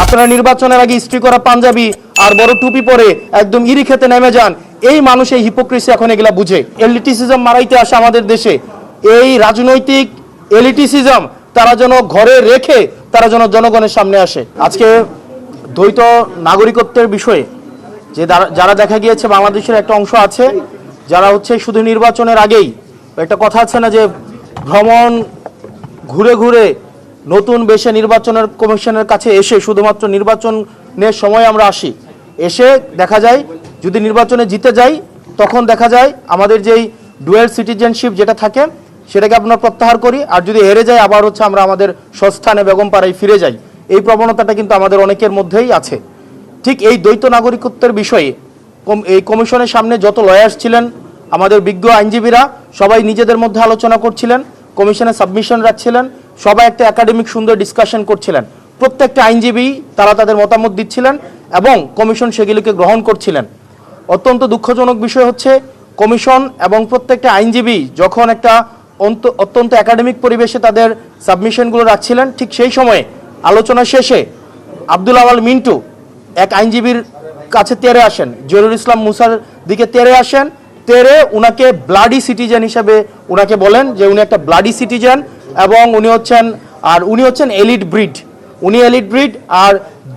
আপনারা নির্বাচনের আগে ইস্ত্রি করা পাঞ্জাবি আর বড় টুপি পরে একদম ইরি খেতে নেমে যান। এই মানুষ এই হিপোক্রেসি এখন এগুলা বুঝে। এলিটিসিজম মারাইতে আসে আমাদের দেশে। এই রাজনৈতিক এলিটিসিজম তারা যেন ঘরে রেখে তারা যেন জনগণের সামনে আসে। আজকে দ্বৈত নাগরিকত্বের বিষয়ে যে যারা দেখা গিয়েছে বাংলাদেশের একটা অংশ আছে যারা হচ্ছে শুধু নির্বাচনের আগেই, একটা কথা আছে না যে ভ্রমণ ঘুরে ঘুরে নতুন বেশে নির্বাচনের কমিশনের কাছে এসে শুধুমাত্র নির্বাচনের সময় আমরা আসি, এসে দেখা যায় যদি নির্বাচনে জিতে যাই তখন দেখা যায় আমাদের যেই ডুয়েল সিটিজেনশিপ যেটা থাকে সেটাকে আমরা প্রত্যাহার করি, আর যদি হেরে যাই আবার হচ্ছে আমরা আমাদের স্বস্থানে বেগমপাড়ায় ফিরে যাই। এই প্রবণতাটা কিন্তু আমাদের অনেকের মধ্যেই আছে। ঠিক এই দ্বৈত নাগরিকত্বের বিষয়ে এই কমিশনের সামনে যত লয়ার্স ছিলেন, আমাদের বিজ্ঞ আইনজীবীরা সবাই নিজেদের মধ্যে আলোচনা করছিলেন, কমিশনে সাবমিশন রাখছিলেন, সবাই একটা একাডেমিক সুন্দর ডিসকাশন করছিলেন। প্রত্যেকটা আইনজীবী তারা তাদের মতামত দিচ্ছিলেন এবং কমিশন সেগুলিকে গ্রহণ করছিলেন। অত্যন্ত দুঃখজনক বিষয় হচ্ছে কমিশন এবং প্রত্যেকটা আইনজীবী যখন একটা অত্যন্ত একাডেমিক পরিবেশে তাদের সাবমিশনগুলো রাখছিলেন, ঠিক সেই সময়ে আলোচনা শেষে আব্দুল আওয়াল মিন্টু এক আইনজীবীর কাছে তেরে আসেন, জহিরুল ইসলাম মুসার দিকে তেরে আসেন, তেরে উনাকে ব্লাডি সিটিজেন হিসেবে উনাকে বলেন যে উনি একটা ব্লাডি সিটিজেন এবং উনি হচ্ছেন এলিট ব্রিড। উনি এলিট ব্রিড আর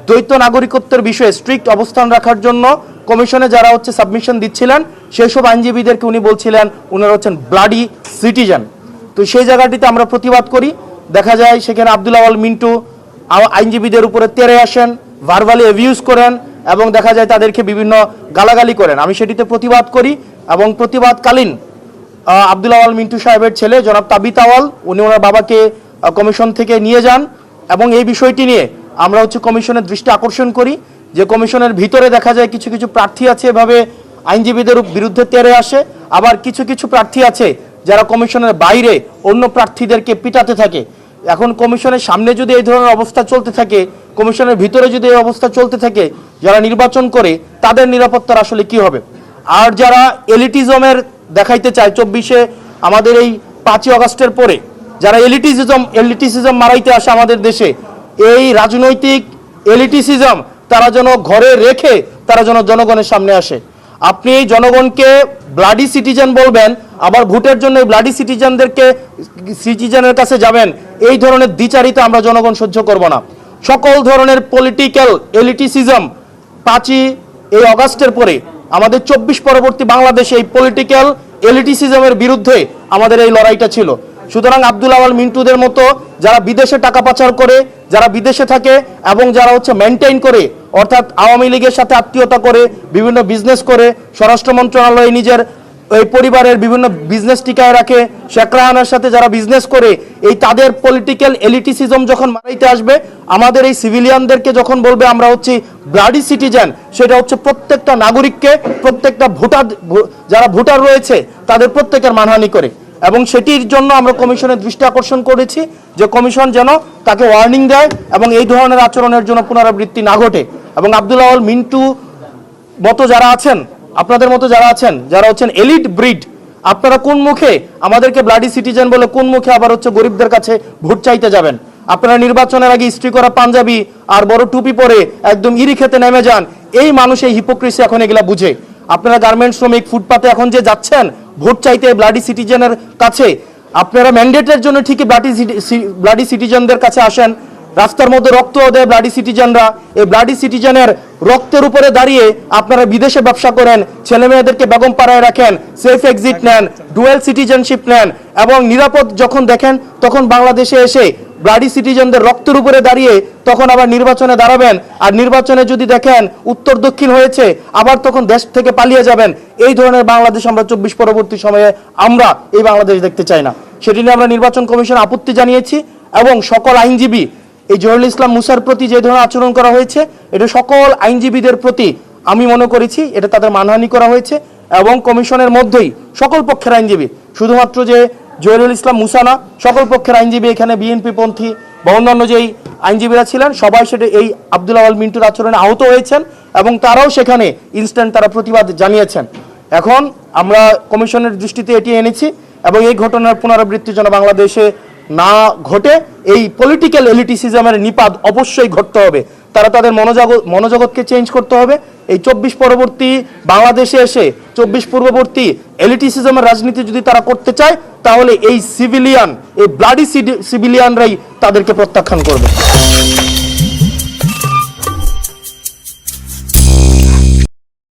দ্বৈত নাগরিকত্বের বিষয়ে স্ট্রিক্ট অবস্থান রাখার জন্য কমিশনে যারা হচ্ছে সাবমিশন দিচ্ছিলেন সেই সব আইনজীবীদেরকে উনি বলছিলেন উনারা হচ্ছেন ব্লাডি সিটিজেন। তো সেই জায়গাটিতে আমরা প্রতিবাদ করি। দেখা যায় সেখানে আব্দুল আওয়াল মিন্টু আইনজীবীদের উপরে তেরে আসেন, ভার্বালি অ্যাবিউজ করেন এবং দেখা যায় তাদেরকে বিভিন্ন গালাগালি করেন। আমি সেটিতে প্রতিবাদ করি এবং প্রতিবাদকালীন আব্দুল আওয়াল মিন্টু সাহেবের ছেলে জনাব তাবিত আওয়াল উনি ওনার বাবাকে কমিশন থেকে নিয়ে যান এবং এই বিষয়টি নিয়ে আমরা হচ্ছে কমিশনের দৃষ্টি আকর্ষণ করি যে কমিশনের ভিতরে দেখা যায় কিছু কিছু প্রার্থী আছে এভাবে আইনজীবীদের বিরুদ্ধে তেরে আসে, আবার কিছু কিছু প্রার্থী আছে যারা কমিশনের বাইরে অন্য প্রার্থীদেরকে পিটাতে থাকে। এখন কমিশনের সামনে যদি এই ধরনের অবস্থা চলতে থাকে, কমিশনের ভিতরে যদি এই অবস্থা চলতে থাকে, যারা নির্বাচন করে তাদের নিরাপত্তার আসলে কি হবে? আর যারা এলিটিজমের দেখাইতে চায় 24-এ আমাদের এই 5ই আগস্টের পরে যারা এলিটিসিজম মারাইতে আসে আমাদের দেশে, এই রাজনৈতিক এলিটিসিজম তারা যেন ঘরে রেখে তারা যেন জনগণের সামনে আসে। আপনি এই জনগণকে ব্লাডি সিটিজেন বলবেন, আবার ভোটের জন্য ব্লাডি সিটিজেনের কাছে যাবেন, এই ধরনের দ্বিচারিতা আমরা জনগণ সহ্য করব না। সকল ধরনের পলিটিক্যাল এলিটিসিজম 5ই এই আগস্টের পরে আমাদের 24 পরবর্তী বাংলাদেশে এই পলিটিক্যাল এলিটিসিজমের বিরুদ্ধে আমাদের এই লড়াইটা ছিল। সুতরাং আব্দুল আওয়াল মিন্টুদের মতো যারা বিদেশে টাকা পাচার করে, যারা বিদেশে থাকে এবং যারা হচ্ছে মেনটেইন করে, অর্থাৎ আওয়ামী লীগের সাথে আত্মীয়তা করে বিভিন্ন বিজনেস করে, স্বরাষ্ট্র মন্ত্রণালয়ে নিজের এই পরিবারের বিভিন্ন বিজনেস টিকায় রাখে, শেখ রাহানার সাথে যারা বিজনেস করে, এই তাদের পলিটিক্যাল এলিটিসিজম যখন মারাইতে আসবে, আমাদের এই সিভিলিয়ানদেরকে যখন বলবে আমরা হচ্ছি ব্লাডি সিটিজেন, সেটা হচ্ছে প্রত্যেকটা নাগরিককে, প্রত্যেকটা যারা ভোটার রয়েছে তাদের প্রত্যেকের মানহানি করে। এবং সেটির জন্য আমরা কমিশনের দৃষ্টি আকর্ষণ করেছি যে কমিশন যেন তাকে ওয়ার্নিং দেয় এবং এই ধরনের আচরণের জন্য পুনরাবৃত্তি না ঘটে। এবং আব্দুল আওয়াল মিন্টু মতো যারা আছেন, আপনাদের মতো যারা আছেন, যারা হচ্ছেন এলিট ব্রিড, আপনারা কোন মুখে আমাদেরকে ব্লাডি সিটিজেন বলে কোন মুখে আবার হচ্ছে গরিবদের কাছে ভোট চাইতে যাবেন? আপনারা নির্বাচনের আগে ইস্ত্রি করা পাঞ্জাবি আর বড় টুপি পরে একদম ইরি খেতে নেমে যান। এই মানুষ এই হিপোক্রেসি এখন এগুলা বুঝে। আপনারা গার্মেন্টস শ্রমিক ফুটপাতে এখন যে যাচ্ছেন ভোট চাইতে ব্লাডি সিটিজেনের কাছে, আপনারা ম্যান্ডেটের জন্য ঠিকই ব্লাডি সিটিজেনদের কাছে আসেন, রাস্তার মধ্যে রক্ত দেয় ব্লাডি সিটিজেনরা। এই ব্লাডি সিটিজেনের রক্তের উপরে দাঁড়িয়ে আপনারা বিদেশে ব্যবসা করেন, ছেলে মেয়েদেরকে বেগম পাড়ায় রাখেন, সেফ এক্সিট নেন, ডুয়েল সিটিজেনশিপ নেন এবং নিরাপদ যখন দেখেন তখন বাংলাদেশে এসে ব্লাডি সিটিজেনদের রক্তের উপরে দাঁড়িয়ে তখন আবার নির্বাচনে দাঁড়াবেন। আর নির্বাচনে যদি দেখেন উত্তর দক্ষিণ হয়েছে আবার তখন দেশ থেকে পালিয়ে যাবেন। এই ধরনের বাংলাদেশ আমরা 24 পরবর্তী সময়ে আমরা এই বাংলাদেশ দেখতে চাই না। সেটি নিয়ে আমরা নির্বাচন কমিশন আপত্তি জানিয়েছি এবং সকল আইনজীবী এই জহিরুল ইসলাম মুসার প্রতি যে ধরনের আচরণ করা হয়েছে এটা সকল আইনজীবীদের প্রতি আমি মনে করেছি এটা তাদের মানহানি করা হয়েছে। এবং কমিশনের মধ্যেই সকল পক্ষের আইনজীবী, শুধুমাত্র যে জহিরুল ইসলাম মুসা না, সকল পক্ষের আইনজীবী, এখানে বিএনপি পন্থী বা অন্যান্য যেই আইনজীবীরা ছিলেন সবাই সেটা এই আব্দুল আওয়াল মিন্টুর আচরণে আহত হয়েছেন এবং তারাও সেখানে ইনস্ট্যান্ট তারা প্রতিবাদ জানিয়েছেন। এখন আমরা কমিশনের দৃষ্টিতে এটি এনেছি এবং এই ঘটনার পুনরাবৃত্তির জন্য বাংলাদেশে না ঘটে এই পলিটিক্যাল এলিটিসিজমের নিপাত অবশ্যই ঘটতে হবে। তারা তাদের মনোজগৎকে চেঞ্জ করতে হবে। এই 24 পরবর্তী বাংলাদেশে এসে 24 পূর্ববর্তী এলিটিসিজমের রাজনীতি যদি তারা করতে চায়, তাহলে এই সিভিলিয়ান, এই ব্লাডি সিভিলিয়ানরাই তাদেরকে প্রত্যাখ্যান করবে।